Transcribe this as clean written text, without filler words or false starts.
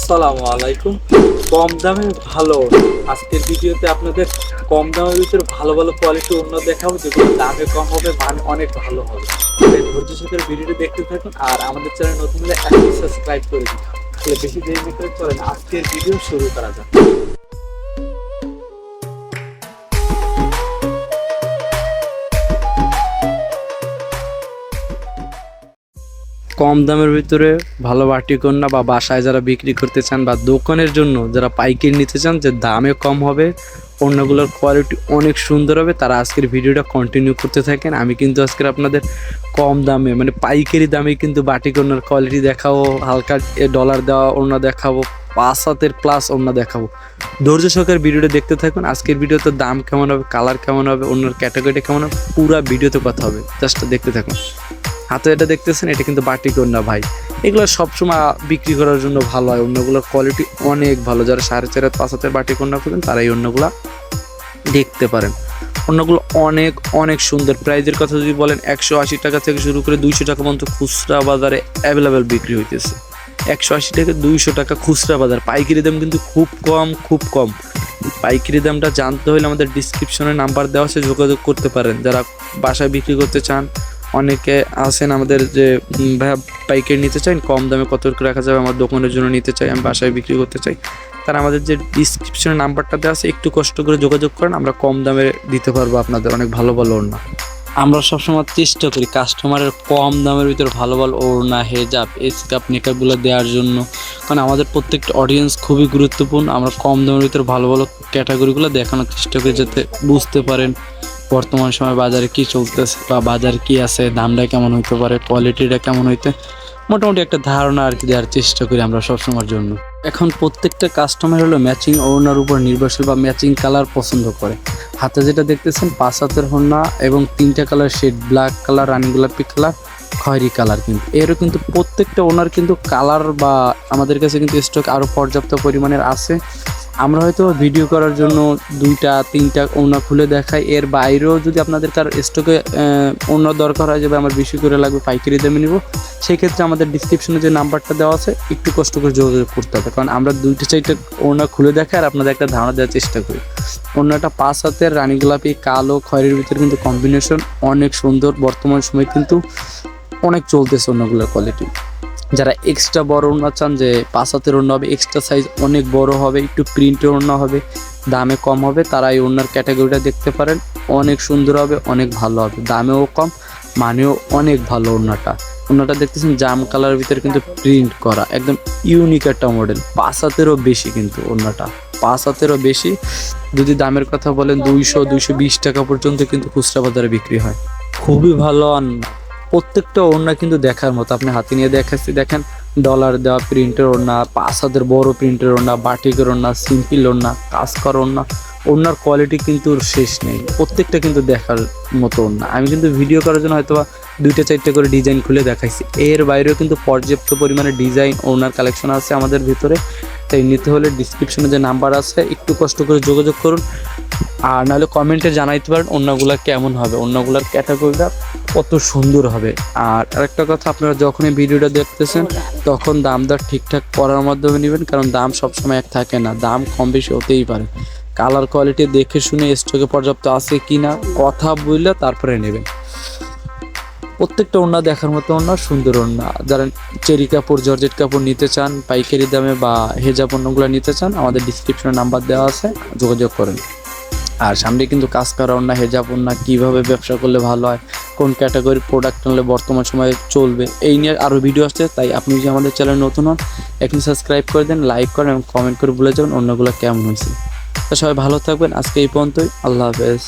আসসালামু আলাইকুম। কম দামে ভালো আজকের ভিডিওতে আপনাদের কম দামের ভিতরে ভালো ভালো কোয়ালিটি উন্নত দেখাবো, যেগুলো দামে কম হবে, মান অনেক ভালো হবে। ধৈর্য সহকারে ভিডিওটি দেখতে থাকুন আর আমাদের চ্যানেল নতুন হলে এখন সাবস্ক্রাইব করে দিন। তাহলে বেশি দেরি না করে চলেন আজকের ভিডিও শুরু করা যাক। কম দামের ভিতরে ভালো বাটিকন্যা বা বাসায় যারা বিক্রি করতে চান বা দোকানের জন্য যারা পাইকারি নিতে চান, যে দামে কম হবে, অন্যগুলোর কোয়ালিটি অনেক সুন্দর হবে, তারা আজকের ভিডিওটা কন্টিনিউ করতে থাকেন। আমি কিন্তু আজকের আপনাদের কম দামে মানে পাইকারি দামে কিন্তু বাটিকন্যার কোয়ালিটি দেখাবো, হালকা ডলার দেওয়া ওড়না দেখাবো, 5 হাতের প্লাস ওড়না দেখাবো। ধৈর্য সহকারে ভিডিওটা দেখতে থাকুন। আজকের ভিডিওতে দাম কেমন হবে, কালার কেমন হবে, অন্যর ক্যাটাগরি কেমন হবে, পুরো ভিডিওতে কথা হবে, জাস্ট দেখতে থাকুন। হাতে এটা দেখতেছেন, এটা কিন্তু বাটিকন্যা ভাই। এগুলো সবসময় বিক্রি করার জন্য ভালো হয়, অন্যগুলোর কোয়ালিটি অনেক ভালো। যারা 4.5 5 হাতের বাটিকন্যা করেন তারা এই অন্যগুলা দেখতে পারেন। অন্যগুলো অনেক অনেক সুন্দর। প্রাইজের কথা যদি বলেন, 180 টাকা থেকে শুরু করে 200 টাকা পর্যন্ত খুচরা বাজারে অ্যাভেলেবেল বিক্রি হইতেছে। 180 থেকে 200 টাকা খুচরা বাজার। পাইকারি দাম কিন্তু খুব কম। পাইকারি দামটা জানতে হলে আমাদের ডিসক্রিপশনে নাম্বার দেওয়া আছে, যোগাযোগ করতে পারেন। যারা বাসায় বিক্রি করতে চান, অনেকে আছেন আমাদের যে ভাইয়া পাইকারি নিতে চান, কম দামে কত করে রাখা যাবে, আমার দোকানের জন্য নিতে চাই, আমি বাসায় বিক্রি করতে চাই, তারা আমাদের যে ডিসক্রিপশনে নাম্বারটা দেওয়া আছে, একটু কষ্ট করে যোগাযোগ করেন, আমরা কম দামে দিতে পারবো আপনাদের অনেক ভালো ওড়না। আমরা সবসময় চেষ্টা করি কাস্টমারের কম দামের ভিতরে ভালো ওড়না, হেজাব, স্কার্ফ, নেকআপগুলো দেওয়ার জন্য, কারণ আমাদের প্রত্যেকটা অডিয়েন্স খুবই গুরুত্বপূর্ণ। আমরা কম দামের ভিতরে ভালো ক্যাটাগরিগুলো দেখানোর চেষ্টা করি, যাতে বুঝতে পারেন বর্তমান সময় বাজারে কি চলতেছে বা বাজার কি আছে, দামটা কেমন হইতে পারে, কোয়ালিটিটা কেমন হইতে, মোটামুটি একটা ধারণা আর কি দেওয়ার চেষ্টা করি আমরা সবসময়ের জন্য। এখন প্রত্যেকটা কাস্টমার হলো ম্যাচিং ওড়নার উপর নির্ভরশীল বা ম্যাচিং কালার পছন্দ করে। হাতে যেটা দেখতেছেন 5 হাতের ওড়না এবং 3টা কালার শেড, ব্ল্যাক কালার, রানী গোলাপি কালার, খয়েরি কালার। কিন্তু এরও কিন্তু প্রত্যেকটা ওড়নার কিন্তু কালার বা আমাদের কাছে কিন্তু স্টক আরও পর্যাপ্ত পরিমাণের আছে। আমরা হয়তো ভিডিও করার জন্য 2টা 3টা ওড়না খুলে দেখাই, এর বাইরেও যদি আপনাদের কার স্টকে ওড়না দরকার হয়, যাবে আমার বেশি করে লাগবে, পাইকারি দামে নিব, সেই ক্ষেত্রে আমাদের ডিসক্রিপশনে যে নাম্বারটা দেওয়া আছে একটু কষ্ট করে যোগাযোগ করতে হবে, কারণ আমরা 2টা 4টা ওড়না খুলে দেখাই আর আপনাদের একটা ধারণা দেওয়ার চেষ্টা করি। ওড়নাটা 5 হাতের রানী গোলাপি, কালো, খয়েরির ভিতরে কিন্তু কম্বিনেশন অনেক সুন্দর। বর্তমান সময় কিন্তু অনেক চলতেছে ওড়নাগুলোর কোয়ালিটি। যারা এক্সট্রা বড় ওড়না চান, যে 5 হাতের ওড়না হবে, এক্সট্রা সাইজ অনেক বড় হবে, একটু প্রিন্টের ওড়না হবে, দামে কম হবে, তারা এই ওড়নার ক্যাটাগরিটা দেখতে পারেন। অনেক সুন্দর হবে, অনেক ভালো হবে, দামেও কম, মানেও অনেক ভালো। ওড়নাটা দেখতেছেন জাম কালারের ভিতরে কিন্তু প্রিন্ট করা, একদম ইউনিক একটা মডেল। 5 হাতেরও বেশি কিন্তু ওড়নাটা, 5 হাতেরও বেশি। যদি দামের কথা বলেন, 200-220 টাকা পর্যন্ত কিন্তু খুচরা বাজারে বিক্রি হয়। খুবই ভালো ওড়না, প্রত্যেকটা ওড়না কিন্তু দেখার মতো। আপনি হাতে নিয়ে দেখাচ্ছি, দেখেন ডলার দেওয়া প্রিন্টের ওড়না, 5 হাতের বড় প্রিন্টের ওড়না, বাটিকের ওড়না, সিম্পল ওড়না, কাজ করা ওড়নার কোয়ালিটি কিন্তু শেষ নেই। প্রত্যেকটা কিন্তু দেখার মতো ওড়না। আমি কিন্তু ভিডিও করার জন্য হয়তো 2টা 4টা করে ডিজাইন খুলে দেখাইছি, এর বাইরেও কিন্তু পর্যাপ্ত পরিমাণে ডিজাইন ওড়নার কালেকশন আছে আমাদের ভিতরে। তাই নিতে হলে ডিসক্রিপশনে যে নাম্বার আছে একটু কষ্ট করে যোগাযোগ করুন, আর নাহলে কমেন্টে জানাইতে পারেন ওড়নাগুলা কেমন হবে, ওড়নাগুলার ক্যাটাগরিটা কত সুন্দর হবে। আর আরেকটা কথা, আপনারা যখনই ভিডিওটা দেখতেছেন তখন দাম দর ঠিকঠাক করার মাধ্যমে নেবেন, কারণ দাম সবসময় এক থাকে না, দাম কম বেশি হতেই পারে। কালার কোয়ালিটি দেখে শুনে স্টকে পর্যাপ্ত আছে কি না কথা বললে তারপরে নেবেন। প্রত্যেকটা ওড়না দেখার মতো ওড়না, সুন্দর ওড়না। যারা চেরি কাপড়, জর্জেট কাপড় নিতে চান পাইকারি দামে বা হেজাব ওড়নাগুলো নিতে চান, আমাদের ডিসক্রিপশনে নাম্বার দেওয়া আছে, যোগাযোগ করেন। আর সামনে কিন্তু কাজ করা ওড়না, হেজাব ওড়না কীভাবে ব্যবসা করলে ভালো হয়, কোন ক্যাটাগরির প্রোডাক্ট নিলে বর্তমান সময়ে চলবে, এই নিয়ে আরও ভিডিও আসছে। তাই আপনি যদি আমাদের চ্যানেল নতুন হন, এখন সাবস্ক্রাইব করে দেন, লাইক করেন এবং কমেন্ট করে বলে যাবেন অন্যগুলো কেমন হয়েছে। তো সবাই ভালো থাকবেন, আজকে এই পর্যন্তই, আল্লাহ হাফেজ।